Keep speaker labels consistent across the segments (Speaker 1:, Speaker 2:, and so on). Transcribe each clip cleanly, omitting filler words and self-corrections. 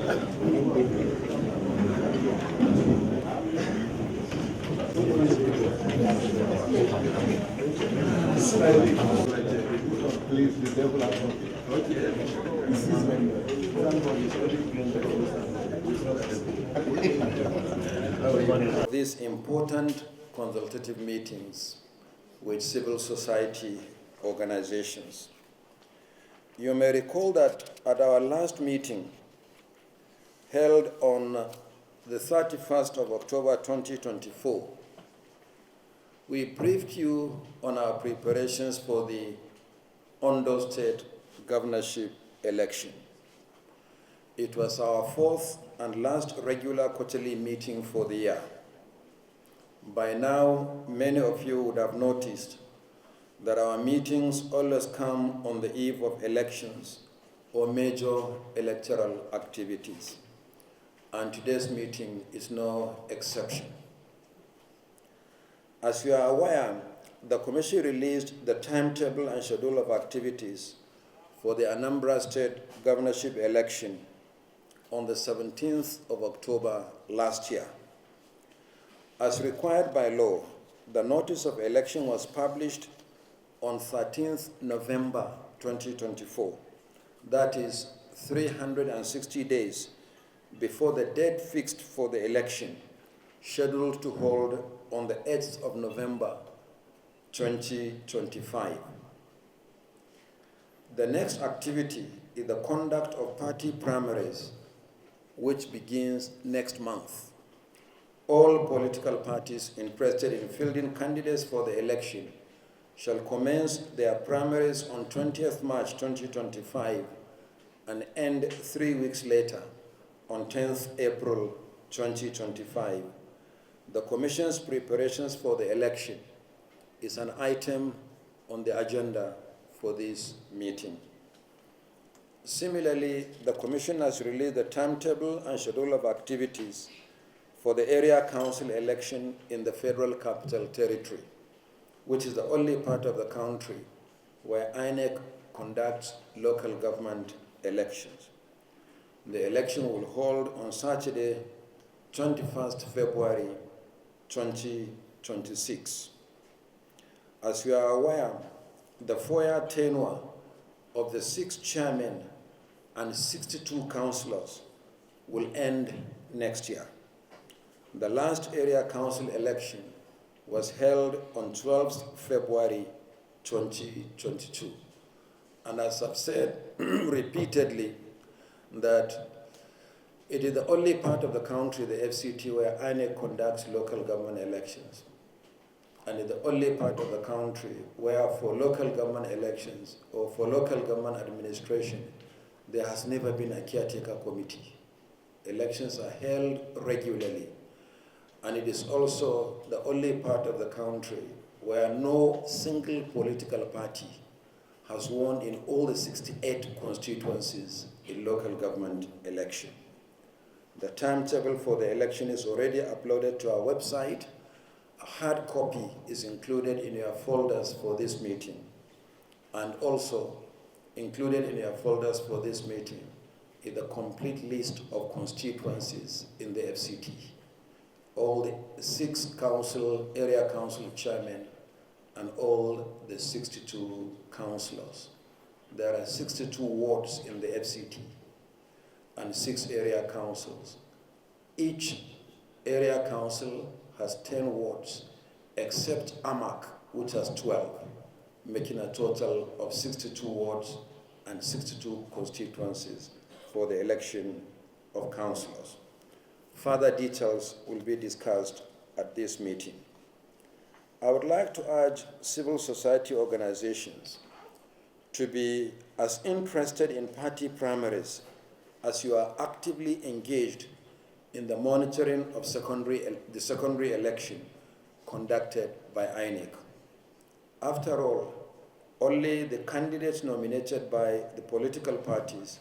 Speaker 1: Please, the devil has these important consultative meetings with civil society organizations. You may recall that at our last meeting, held on the 31st of October 2024, we briefed you on our preparations for the Ondo State governorship election. It was our fourth and last regular quarterly meeting for the year. By now, many of you would have noticed that our meetings always come on the eve of elections or major electoral activities, and today's meeting is no exception. As you are aware, the Commission released the timetable and schedule of activities for the Anambra State governorship election on the 17th of October last year. As required by law, the notice of election was published on 13th November 2024. That is 360 days before the date fixed for the election, scheduled to hold on the 8th of November 2025. The next activity is the conduct of party primaries, which begins next month. All political parties interested in fielding candidates for the election shall commence their primaries on 20th March 2025 and end 3 weeks later on 10th April 2025. The Commission's preparations for the election is an item on the agenda for this meeting. Similarly, the Commission has released the timetable and schedule of activities for the area council election in the Federal Capital Territory, which is the only part of the country where INEC conducts local government elections. The election will hold on Saturday, 21st February 2026. As you are aware, the 4-year tenure of the 6 chairmen and 62 councillors will end next year. The last area council election was held on 12th February 2022. And as I've said repeatedly, that it is the only part of the country, the FCT, where INEC conducts local government elections. And it's the only part of the country where for local government elections or for local government administration, there has never been a caretaker committee. Elections are held regularly. And it is also the only part of the country where no single political party has won in all the 68 constituencies in local government election. The timetable for the election is already uploaded to our website. A hard copy is included in your folders for this meeting. And also included in your folders for this meeting is the complete list of constituencies in the FCT. All the 6 area council chairmen and all the 62 councillors. There are 62 wards in the FCT and 6 area councils. Each area council has 10 wards, except AMAC, which has 12, making a total of 62 wards and 62 constituencies for the election of councillors. Further details will be discussed at this meeting. I would like to urge civil society organizations to be as interested in party primaries as you are actively engaged in the monitoring of the secondary election conducted by INEC. After all, only the candidates nominated by the political parties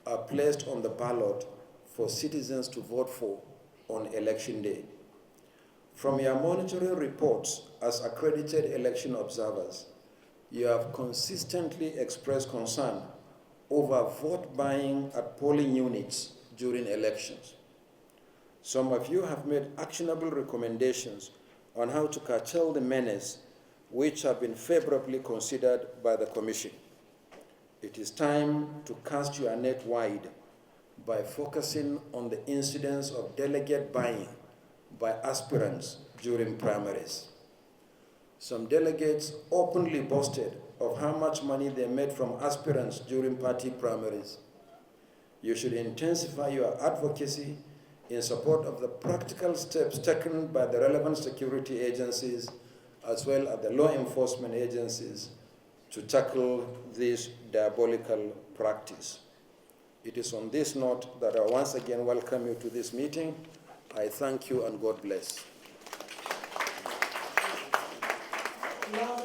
Speaker 1: are placed on the ballot for citizens to vote for on election day. From your monitoring reports as accredited election observers, you have consistently expressed concern over vote buying at polling units during elections. Some of you have made actionable recommendations on how to curtail the menace, which have been favorably considered by the Commission. It is time to cast your net wide by focusing on the incidence of delegate buying by aspirants during primaries. Some delegates openly boasted of how much money they made from aspirants during party primaries. You should intensify your advocacy in support of the practical steps taken by the relevant security agencies as well as the law enforcement agencies to tackle this diabolical practice. It is on this note that I once again welcome you to this meeting. I thank you and God bless.